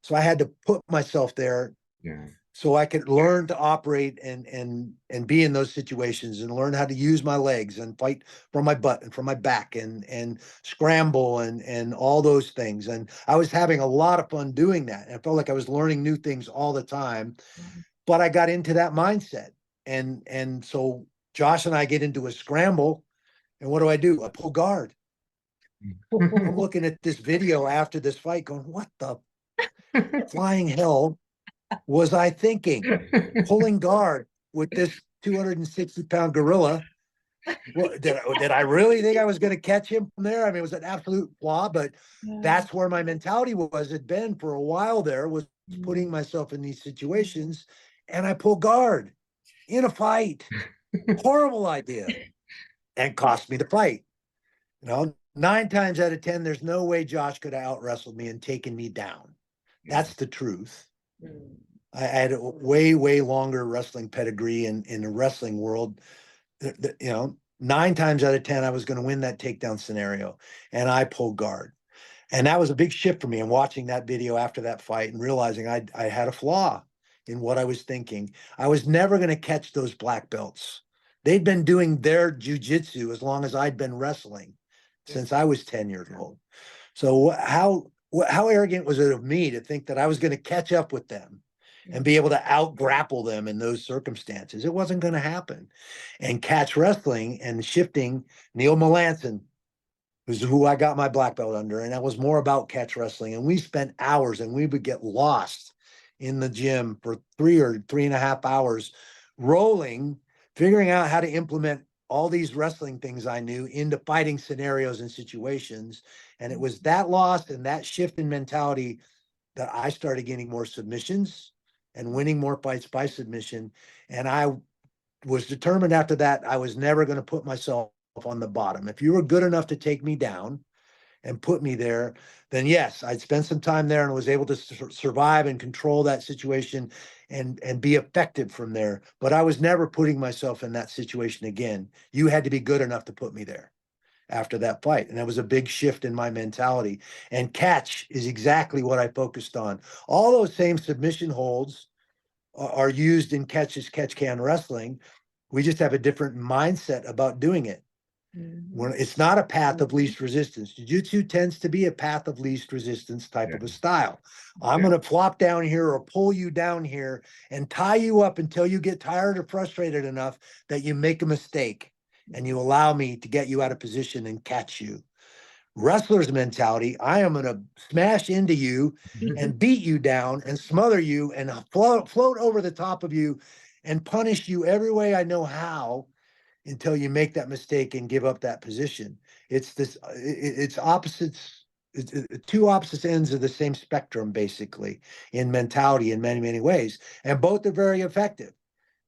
So I had to put myself there yeah, so I could learn to operate and be in those situations and learn how to use my legs and fight from my butt and from my back and scramble and all those things. And I was having a lot of fun doing that. And I felt like I was learning new things all the time. But I got into that mindset. And so Josh and I get into a scramble. And what do? I pull guard. I'm looking at this video after this fight going, what the flying hell was I thinking? Pulling guard with this 260-pound gorilla. Well, did I really think I was going to catch him from there? I mean, it was an absolute flaw, but that's where my mentality had been for a while there, was putting myself in these situations, and I pull guard in a fight. Horrible idea, and cost me the fight. 9 times out of 10, there's no way Josh could have out wrestled me and taken me down. That's the truth. I had a way longer wrestling pedigree in the wrestling world. 9 times out of 10, I was going to win that takedown scenario, and I pulled guard. And that was a big shift for me. And watching that video after that fight and realizing I had a flaw in what I was thinking. I was never going to catch those black belts. They'd been doing their jujitsu as long as I'd been wrestling since I was 10 years old. So how arrogant was it of me to think that I was going to catch up with them and be able to out grapple them in those circumstances? It wasn't going to happen. And catch wrestling and shifting, Neil Melanson, who's who I got my black belt under, and that was more about catch wrestling. And we spent hours, and we would get lost in the gym for 3.5 hours, rolling, figuring out how to implement all these wrestling things I knew into fighting scenarios and situations. And it was that loss and that shift in mentality that I started getting more submissions and winning more fights by submission. And I was determined after that I was never going to put myself on the bottom. If you were good enough to take me down and put me there, then yes, I'd spent some time there and was able to survive and control that situation and be effective from there. But I was never putting myself in that situation again. You had to be good enough to put me there after that fight. And that was a big shift in my mentality. And catch is exactly what I focused on. All those same submission holds are used in catch can wrestling. We just have a different mindset about doing it. When it's not a path of least resistance. Jiu-jitsu tends to be a path of least resistance type of a style. I'm going to flop down here or pull you down here and tie you up until you get tired or frustrated enough that you make a mistake and you allow me to get you out of position and catch you. Wrestler's mentality, I am going to smash into you and beat you down and smother you and float over the top of you and punish you every way I know how until you make that mistake and give up that position. It's this, it's opposites, it's two opposite ends of the same spectrum, basically, in mentality in many, many ways. And both are very effective.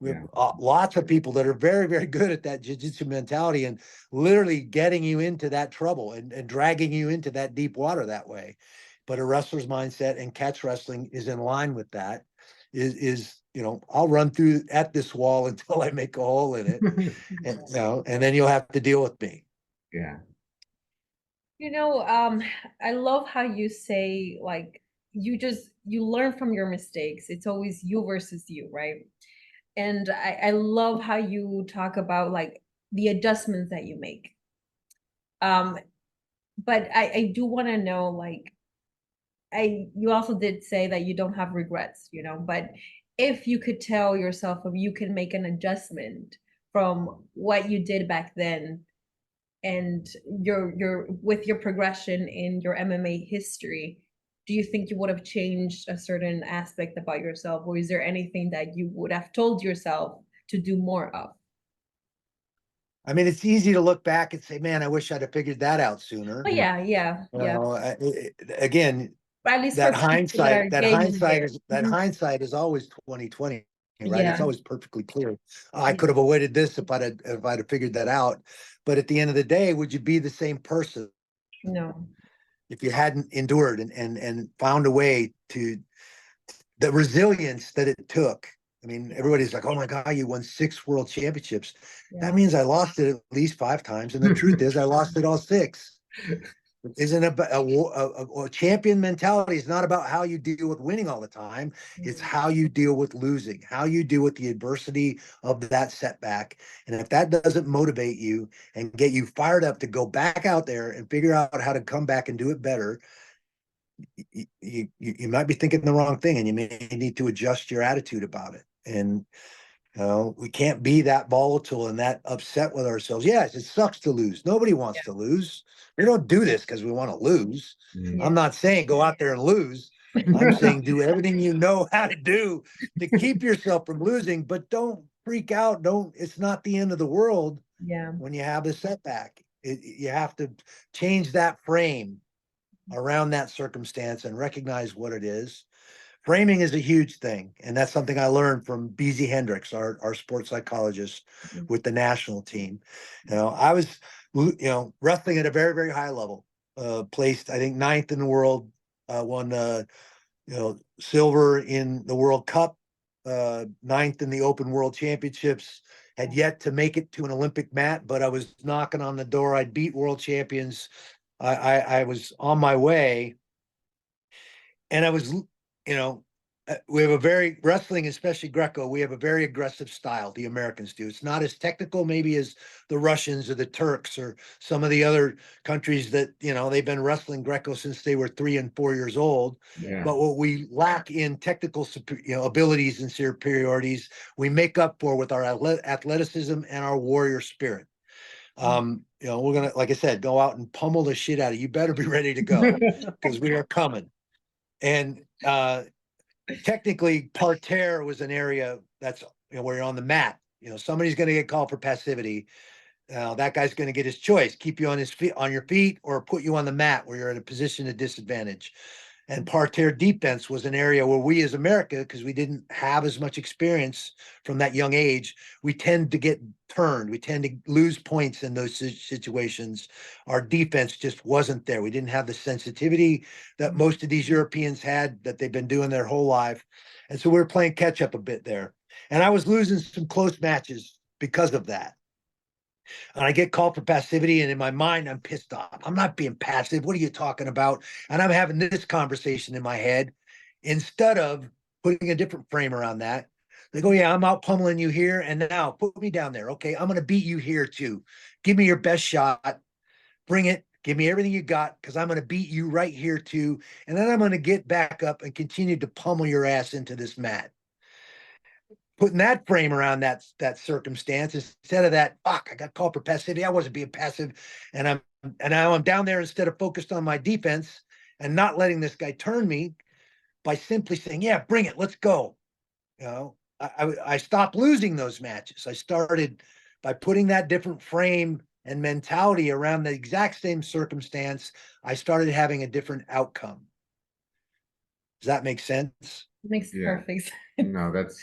We have lots of people that are very, very good at that jiu-jitsu mentality and literally getting you into that trouble and dragging you into that deep water that way. But a wrestler's mindset and catch wrestling is in line with that. Is I'll run through at this wall until I make a hole in it, and then you'll have to deal with me. Yeah. I love how you say, like, you learn from your mistakes. It's always you versus you, right? And I love how you talk about, like, the adjustments that you make. But I do want to know, like, you also did say that you don't have regrets, but if you could tell yourself if you can make an adjustment from what you did back then and your with your progression in your MMA history, do you think you would have changed a certain aspect about yourself, or is there anything that you would have told yourself to do more of? I mean, it's easy to look back and say, man, I wish I'd have figured that out sooner. But yeah. Again, But at least for people that are getting there. hindsight is always 2020, right? It's Yeah. always perfectly clear. I could have avoided this if I'd have figured that out. But at the end of the day, would you be the same person No. if you hadn't endured and found a way to the resilience that it took? I mean, everybody's like, oh my God, you won 6 world championships. That Yeah. means I lost it at least 5 times. And the truth is I lost it all 6. Isn't a champion mentality is not about how you deal with winning all the time. It's how you deal with losing, how you deal with the adversity of that setback. And if that doesn't motivate you and get you fired up to go back out there and figure out how to come back and do it better, you might be thinking the wrong thing, and you may need to adjust your attitude about it. And we can't be that volatile and that upset with ourselves. Yes, it sucks to lose. Nobody wants to lose. We don't do this because we want to lose. I'm not saying go out there and lose. I'm saying do everything you know how to do to keep yourself from losing, but don't freak out. It's not the end of the world. When you have a setback, you have to change that frame around that circumstance and recognize what it is. Framing is a huge thing, and that's something I learned from BZ Hendricks, our sports psychologist with the national team. I was, wrestling at a very, very high level, placed, I think, 9th in the world, won, silver in the World Cup, 9th in the Open World Championships, had yet to make it to an Olympic mat, but I was knocking on the door. I'd beat world champions. I was on my way, and I was, we have a very wrestling, especially Greco. We have a very aggressive style. The Americans do. It's not as technical, maybe, as the Russians or the Turks or some of the other countries that they've been wrestling Greco since they were 3 and 4 years old. Yeah. But what we lack in technical, abilities and superiorities, we make up for with our athleticism and our warrior spirit. We're gonna, like I said, go out and pummel the shit out of you. You better be ready to go because we are coming. And technically, parterre was an area that's where you're on the mat. Somebody's going to get called for passivity. That guy's going to get his choice: keep you on your feet, or put you on the mat where you're in a position of disadvantage. And parterre defense was an area where we as America, because we didn't have as much experience from that young age, we tend to get turned. We tend to lose points in those situations. Our defense just wasn't there. We didn't have the sensitivity that most of these Europeans had, that they've been doing their whole life. And so we were playing catch up a bit there. And I was losing some close matches because of that. And I get called for passivity, and in my mind, I'm pissed off. I'm not being passive. What are you talking about? And I'm having this conversation in my head instead of putting a different frame around that. They go, yeah, I'm out pummeling you here, and now put me down there. Okay, I'm going to beat you here too. Give me your best shot. Bring it. Give me everything you got, because I'm going to beat you right here too. And then I'm going to get back up and continue to pummel your ass into this mat. Putting that frame around that circumstance instead of that, fuck, I got called for passivity. I wasn't being passive. And now I'm down there instead of focused on my defense and not letting this guy turn me by simply saying, yeah, bring it, let's go. You know, I stopped losing those matches. I started by putting that different frame and mentality around the exact same circumstance. I started having a different outcome. Does that make sense? Makes perfect sense. No, that's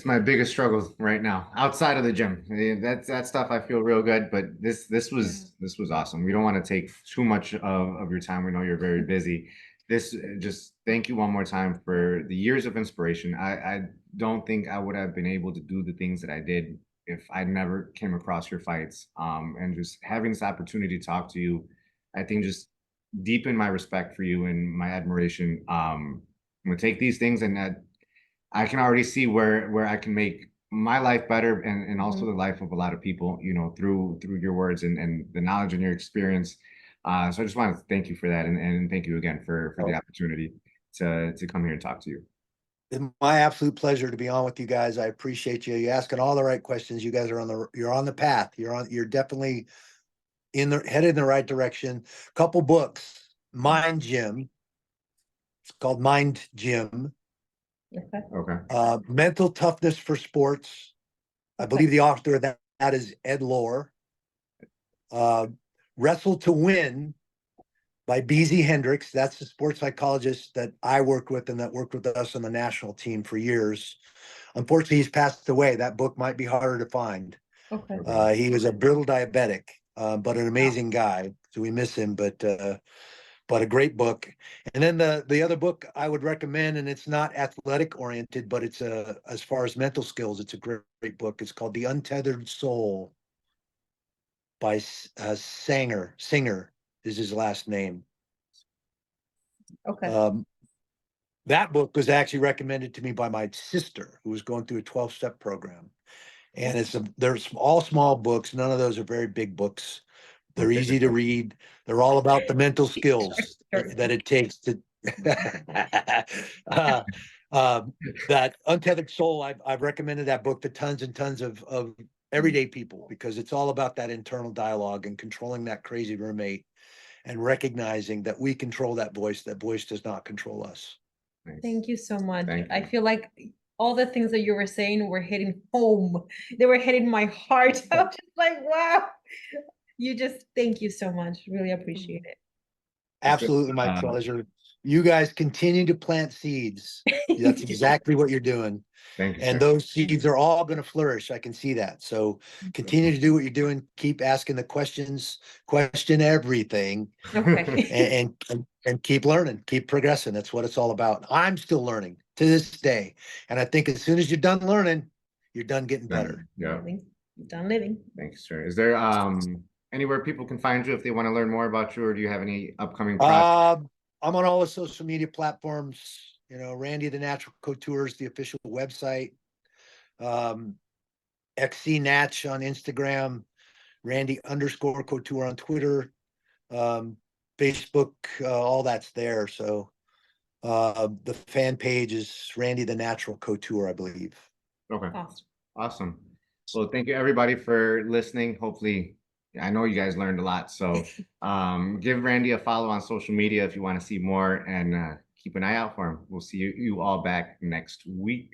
my biggest struggle right now, outside of the gym. That stuff I feel real good, but this was awesome. We don't want to take too much of your time. We know you're very busy. This just thank you one more time for the years of inspiration. I don't think I would have been able to do the things that I did if I never came across your fights. And just having this opportunity to talk to you, I think just deepen my respect for you and my admiration. I'm gonna take these things, and I can already see where I can make my life better, and also the life of a lot of people, you know, through your words and the knowledge and your experience. So I just want to thank you for that, and thank you again for the opportunity to come here and talk to you. It's my absolute pleasure to be on with you guys. I appreciate you. You're asking all the right questions. You guys are you're on the path. You're definitely headed in the right direction. Couple books, Mind Gym. It's called Mind Gym. Okay. Mental Toughness for Sports. I believe the author of that is Ed Lohr. Wrestle to Win by BZ Hendricks. That's the sports psychologist that I worked with and that worked with us on the national team for years. Unfortunately, he's passed away. That book might be harder to find. Okay. He was a brittle diabetic, but an amazing guy. So we miss him, but a great book. And then the other book I would recommend, and it's not athletic oriented, but it's as far as mental skills, it's a great book. It's called The Untethered Soul by Singer is his last name. Okay. That book was actually recommended to me by my sister, who was going through a 12-step program. And there's all small books. None of those are very big books. They're easy to read. They're all about the mental skills that it takes to that Untethered Soul. I've recommended that book to tons and tons of everyday people, because it's all about that internal dialogue and controlling that crazy roommate and recognizing that we control that voice does not control us. Thank you so much. I feel like all the things that you were saying were hitting home. They were hitting my heart. I was just like, wow. Thank you so much. Really appreciate it. Absolutely, my pleasure. You guys continue to plant seeds. That's exactly what you're doing. Thank you, and those seeds are all going to flourish. I can see that. So continue to do what you're doing. Keep asking the questions, question everything, Okay. and keep learning, keep progressing. That's what it's all about. I'm still learning to this day. And I think as soon as you're done learning, you're done getting better. Yeah. Done living. Thanks, sir. Is there anywhere people can find you if they want to learn more about you, or do you have any upcoming projects? I'm on all the social media platforms. You know, Randy the Natural Couture is the official website. XC Natch on Instagram, Randy_Couture on Twitter, Facebook, all that's there. So the fan page is Randy the Natural Couture, I believe. Okay. Awesome. Well, thank you everybody for listening. Hopefully, I know you guys learned a lot. So give Randy a follow on social media if you want to see more, and keep an eye out for him. We'll see you all back next week.